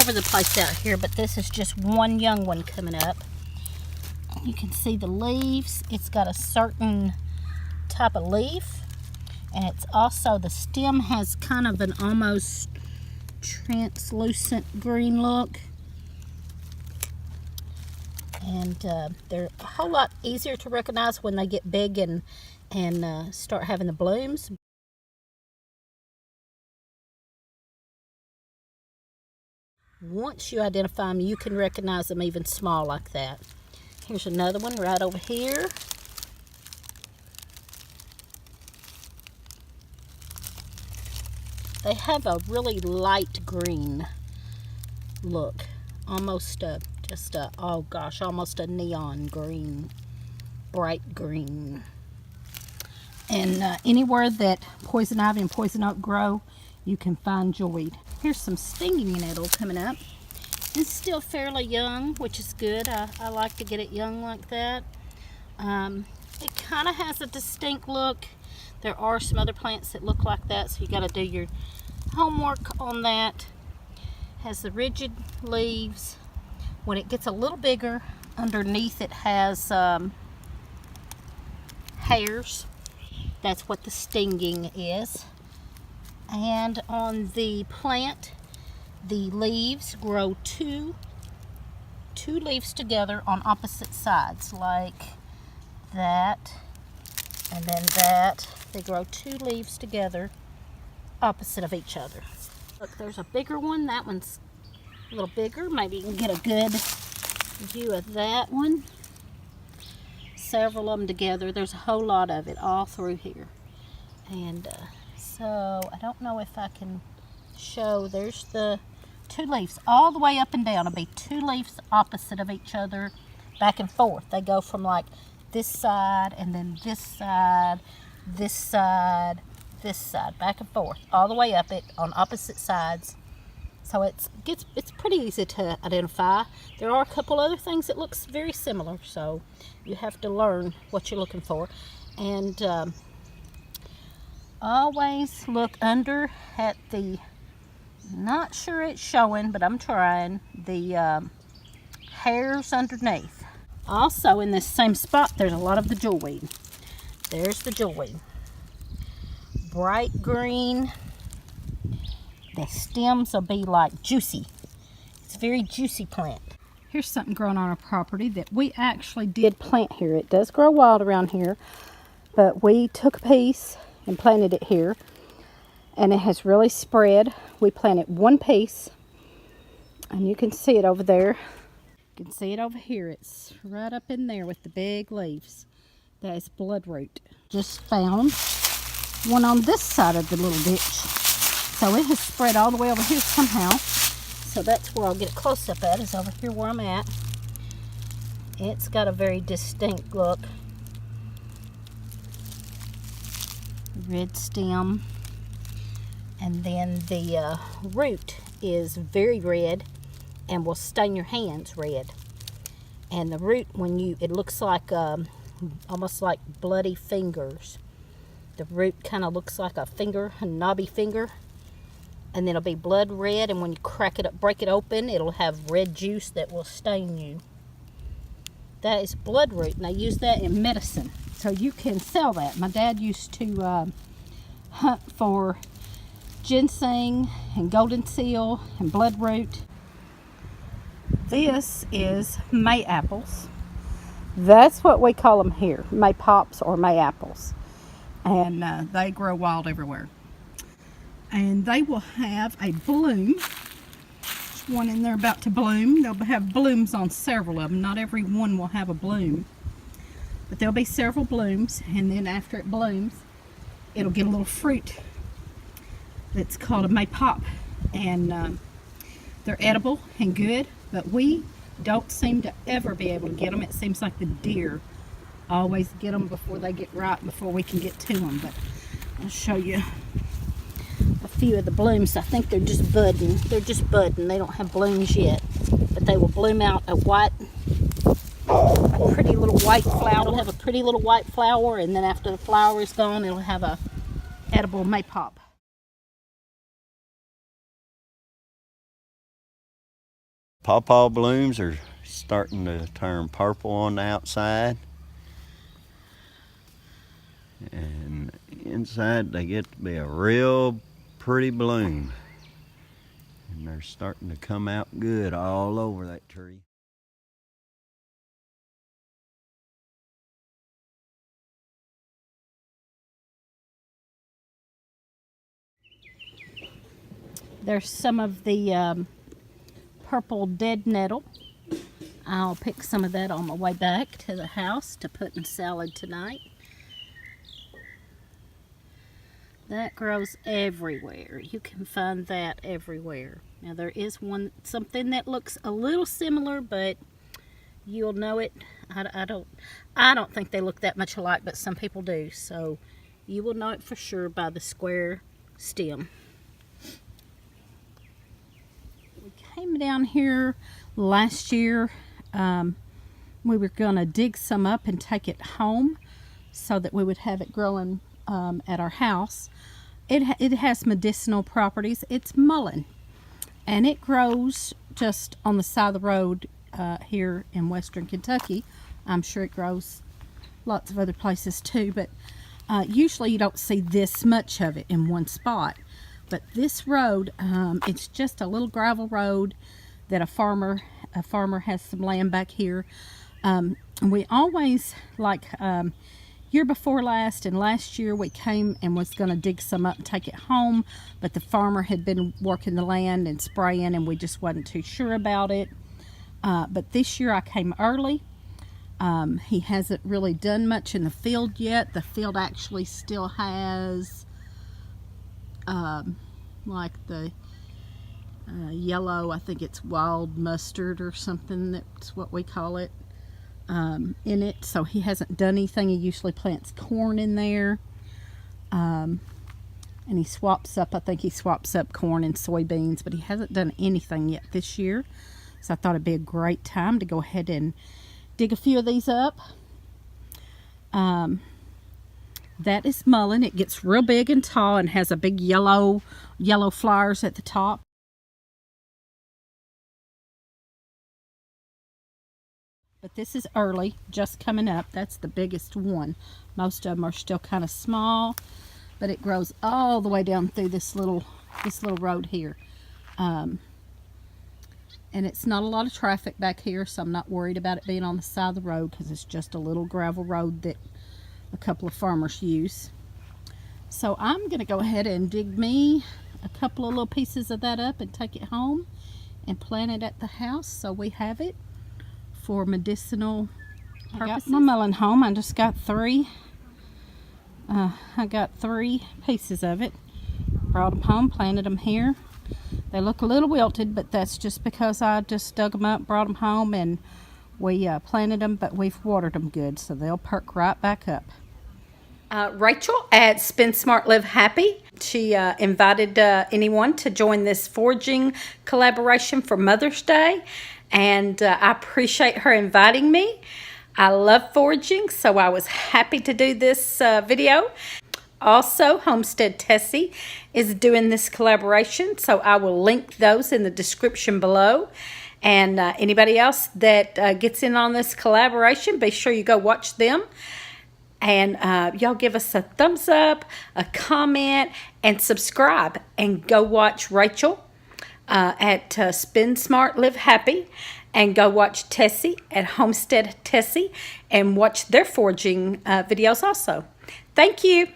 over the place out here, but this is just one young one coming up. You can see the leaves. It's got a certain type of leaf, and it's also, the stem has kind of an almost translucent green look, and they're a whole lot easier to recognize when they get big and start having the blooms. Once you identify them, you can recognize them even small like that. Here's another one right over here. They have a really light green look, almost oh gosh, almost a neon green, bright green. And anywhere that poison ivy and poison oak grow, you can find jewelweed. Here's some stinging nettle coming up. It's still fairly young, which is good. I like to get it young like that. It kind of has a distinct look. There are some other plants that look like that, so you got to do your homework on that. Has the rigid leaves. When it gets a little bigger, underneath it has hairs. That's what the stinging is. And on the plant, the leaves grow two leaves together on opposite sides, like that, and then that. They grow two leaves together opposite of each other. Look, there's a bigger one. That one's a little bigger. Maybe you can get a good view of that one. Several of them together. There's a whole lot of it all through here. And so I don't know if I can show. There's the two leaves all the way up and down. It'll be two leaves opposite of each other, back and forth. They go from like this side and then this side, this side, this side, back and forth, all the way up it on opposite sides. So it's pretty easy to identify. There are a couple other things that looks very similar, so you have to learn what you're looking for. And always look under at the, not sure it's showing, but I'm trying, the hairs underneath. Also in this same spot, there's a lot of the jewelweed. There's the jewelweed. Bright green. The stems will be like juicy. It's a very juicy plant. Here's something growing on our property that we actually did plant here. It does grow wild around here, but we took a piece and planted it here, and it has really spread. We planted one piece, and you can see it over there. You can see it over here. It's right up in there with the big leaves. That is bloodroot. Just found one on this side of the little ditch. So it has spread all the way over here somehow. So that's where I'll get a close-up at, is over here where I'm at. It's got a very distinct look. Red stem. And then the root is very red and will stain your hands red. And the root, it looks like almost like bloody fingers. The root kind of looks like a finger, a knobby finger. And then it'll be blood red, and when you crack it up, break it open, it'll have red juice that will stain you. That is bloodroot, and they use that in medicine. So you can sell that. My dad used to hunt for ginseng and golden seal and bloodroot. This is May apples. That's what we call them here, May pops or May apples. And they grow wild everywhere. And they will have a bloom. There's one in there about to bloom. They'll have blooms on several of them. Not every one will have a bloom. But there'll be several blooms, and then after it blooms, it'll get a little fruit that's called a May pop. And they're edible and good, but we don't seem to ever be able to get them. It seems like the deer always get them before they get ripe, before we can get to them. But I'll show you a few of the blooms. I think they're just budding. They're just budding. They don't have blooms yet, but they will bloom out a pretty little white flower. It'll have a pretty little white flower, and then after the flower is gone, it'll have a edible May pop. pawpaw blooms are starting to turn purple on the outside. And inside they get to be a real pretty bloom. And they're starting to come out good all over that tree. There's some of the purple dead nettle. I'll pick some of that on my way back to the house to put in salad tonight. That grows everywhere. You can find that everywhere. Now there is something that looks a little similar, but you'll know it. I don't think they look that much alike, but some people do. So you will know it for sure by the square stem. We came down here last year. We were going to dig some up and take it home so that we would have it growing at our house. It has medicinal properties. It's mullein, and it grows just on the side of the road here in western Kentucky. I'm sure it grows lots of other places too, but usually you don't see this much of it in one spot. But this road, it's just a little gravel road that a farmer has some land back here. And we always, like year before last and last year, we came and was going to dig some up and take it home, but the farmer had been working the land and spraying, and we just wasn't too sure about it. But this year I came early. He hasn't really done much in the field yet. The field actually still has like the yellow, I think it's wild mustard or something, that's what we call it, in it. So he hasn't done anything. He usually plants corn in there, and he swaps up, I think he swaps up corn and soybeans, but he hasn't done anything yet this year. So I thought it'd be a great time to go ahead and dig a few of these up. That is mullein. It gets real big and tall and has a big yellow flowers at the top. But this is early, just coming up. That's the biggest one. Most of them are still kind of small, but it grows all the way down through this little road here. And it's not a lot of traffic back here, so I'm not worried about it being on the side of the road, because it's just a little gravel road that a couple of farmers use. So I'm going to go ahead and dig me a couple of little pieces of that up and take it home and plant it at the house so we have it for medicinal purposes. I got my mullein home. I just got three. I got 3 pieces of it. Brought them home, planted them here. They look a little wilted, but that's just because I just dug them up, brought them home, and we planted them, but we've watered them good, so they'll perk right back up. Rachel at Spend Smart Live Happy, she invited anyone to join this foraging collaboration for Mother's Day, and I appreciate her inviting me. I love foraging, so I was happy to do this video. Also, Homestead Tessie is doing this collaboration, so I will link those in the description below. And anybody else that gets in on this collaboration, be sure you go watch them. And y'all give us a thumbs up, a comment, and subscribe. And go watch Rachel at Spend Smart Live Happy. And go watch Tessie at Homestead Tessie and watch their foraging videos also. Thank you.